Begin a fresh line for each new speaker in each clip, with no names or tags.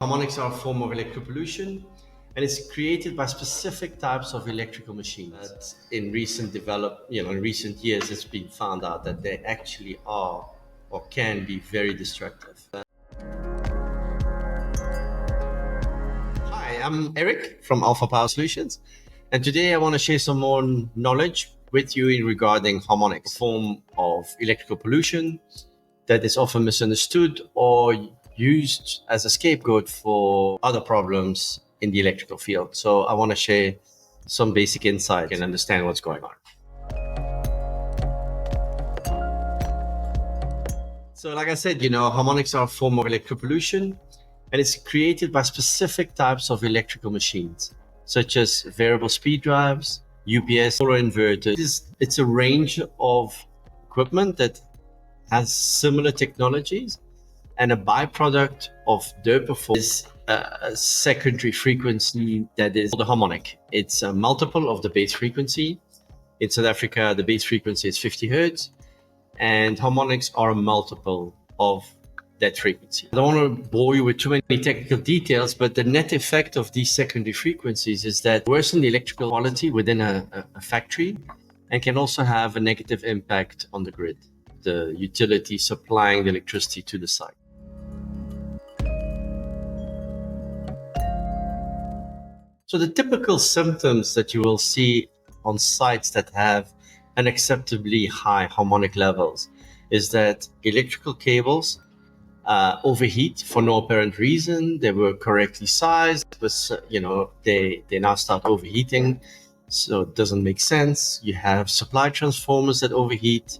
Harmonics are a form of electropollution, and it's created by specific types of electrical machines. That in recent years, it's been found out that they actually are or can be very destructive. Hi, I'm Eric from Alpha Power Solutions, and today I want to share some more knowledge with you in regarding harmonics, a form of electrical pollution that is often misunderstood or used as a scapegoat for other problems in the electrical field. So I want to share some basic insights and understand what's going on. So like I said, harmonics are a form of electrical pollution, and it's created by specific types of electrical machines, such as variable speed drives, UPS, solar inverters. It's a range of equipment that has similar technologies, and a byproduct of their performance is a secondary frequency that is the harmonic. It's a multiple of the base frequency. In South Africa, the base frequency is 50 hertz, and harmonics are a multiple of that frequency. I don't want to bore you with too many technical details, but the net effect of these secondary frequencies is that worsen the electrical quality within a factory, and can also have a negative impact on the grid, the utility supplying the electricity to the site. So the typical symptoms that you will see on sites that have unacceptably high harmonic levels is that electrical cables overheat for no apparent reason. They were correctly sized, but they now start overheating, so it doesn't make sense. You have supply transformers that overheat.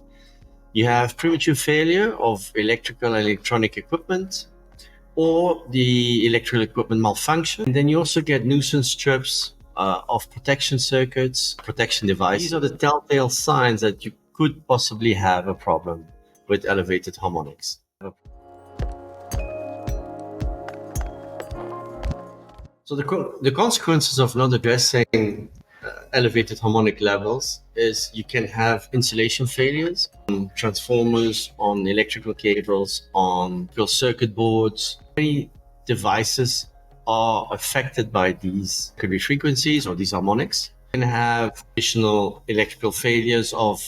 You have premature failure of electrical and electronic equipment, or the electrical equipment malfunction. And then you also get nuisance trips of protection circuits, protection devices. These are the telltale signs that you could possibly have a problem with elevated harmonics. So the consequences of not addressing elevated harmonic levels is you can have insulation failures on transformers, on electrical cables, on circuit boards. Many devices are affected by these secondary frequencies or these harmonics. You can have additional electrical failures of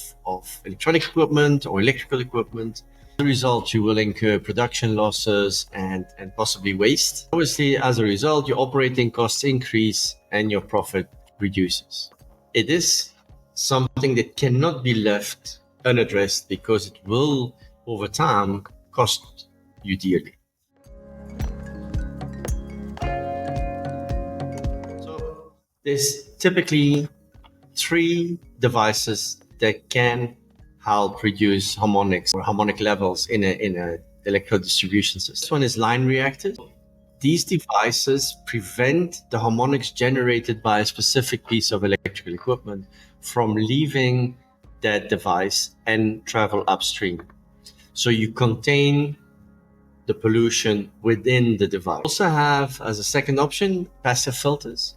electronic equipment or electrical equipment. As a result, you will incur production losses and possibly waste. Obviously, as a result, your operating costs increase and your profit reduces. It is something that cannot be left unaddressed because it will, over time, cost you dearly. So there's typically 3 devices that can help reduce harmonics or harmonic levels in a electrical distribution system. This one is line reactive. These devices prevent the harmonics generated by a specific piece of electrical equipment from leaving that device and travel upstream. So you contain the pollution within the device. We also have, as a second option, passive filters.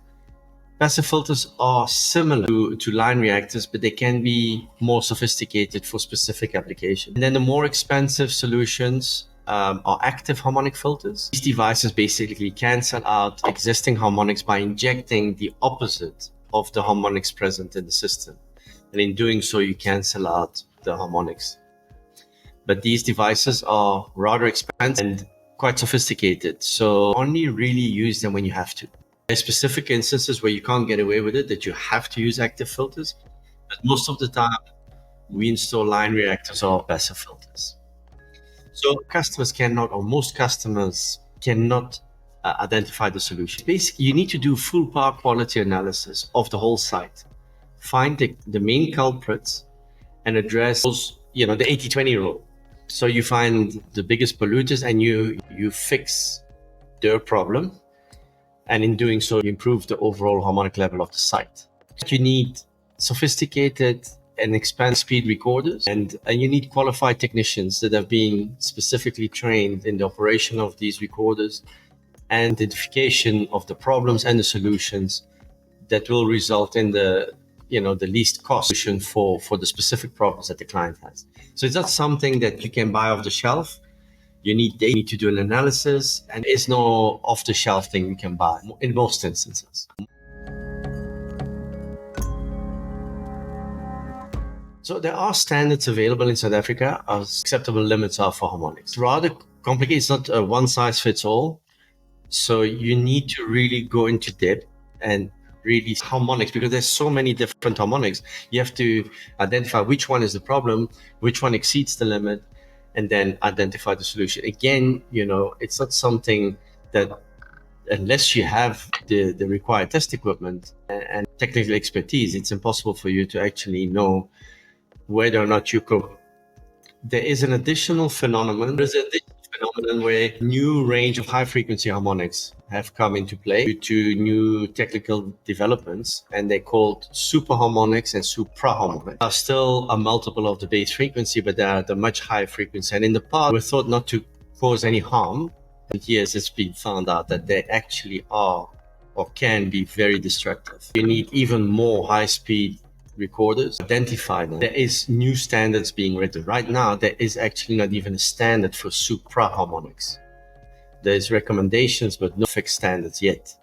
Passive filters are similar to line reactors, but they can be more sophisticated for specific applications. And then the more expensive solutions are active harmonic filters. These devices basically cancel out existing harmonics by injecting the opposite of the harmonics present in the system. And in doing so, you cancel out the harmonics. But these devices are rather expensive and quite sophisticated, so only really use them when you have to. There's specific instances where you can't get away with it, that you have to use active filters. But most of the time, we install line reactors or passive filters. So customers cannot, or most customers cannot identify the solution. Basically, you need to do full power quality analysis of the whole site. Find the main culprits and address those, the 80-20 rule. So you find the biggest polluters and you fix their problem. And in doing so, you improve the overall harmonic level of the site. You need sophisticated and expensive speed recorders, and you need qualified technicians that have been specifically trained in the operation of these recorders and identification of the problems and the solutions that will result in the least cost solution for the specific problems that the client has. So it's not something that you can buy off the shelf. You need data, you need to do an analysis, and it's no off-the-shelf thing you can buy in most instances. So there are standards available in South Africa as acceptable limits are for harmonics. It's rather complicated. It's not a one size fits all. So you need to really go into depth and really harmonics, because there's so many different harmonics. You have to identify which one is the problem, which one exceeds the limit, and then identify the solution. Again, it's not something that, unless you have the required test equipment and technical expertise, it's impossible for you to actually know whether or not you could. There is an additional phenomenon. There's an additional phenomenon where new range of high frequency harmonics have come into play due to new technical developments, and they're called super harmonics and supraharmonics. Are still a multiple of the base frequency, but they're the much higher frequency. And in the past, we thought not to cause any harm. And years it's been found out that they actually are or can be very destructive. You need even more high speed recorders, identify them. There is new standards being written. Right now, there is actually not even a standard for supraharmonics. There's recommendations, but no fixed standards yet.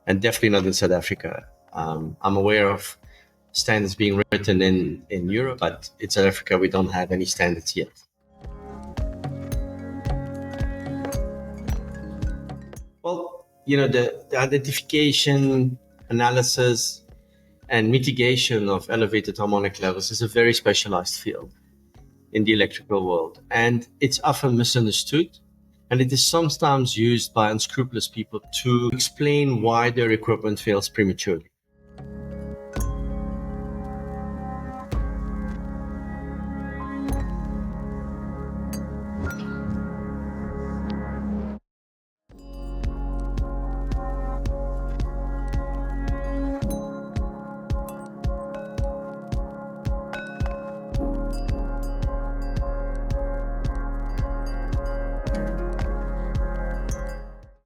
And definitely not in South Africa. I'm aware of standards being written in Europe, but in South Africa, we don't have any standards yet. Well, the identification, analysis, and mitigation of elevated harmonic levels is a very specialized field in the electrical world. And it's often misunderstood. And it is sometimes used by unscrupulous people to explain why their equipment fails prematurely.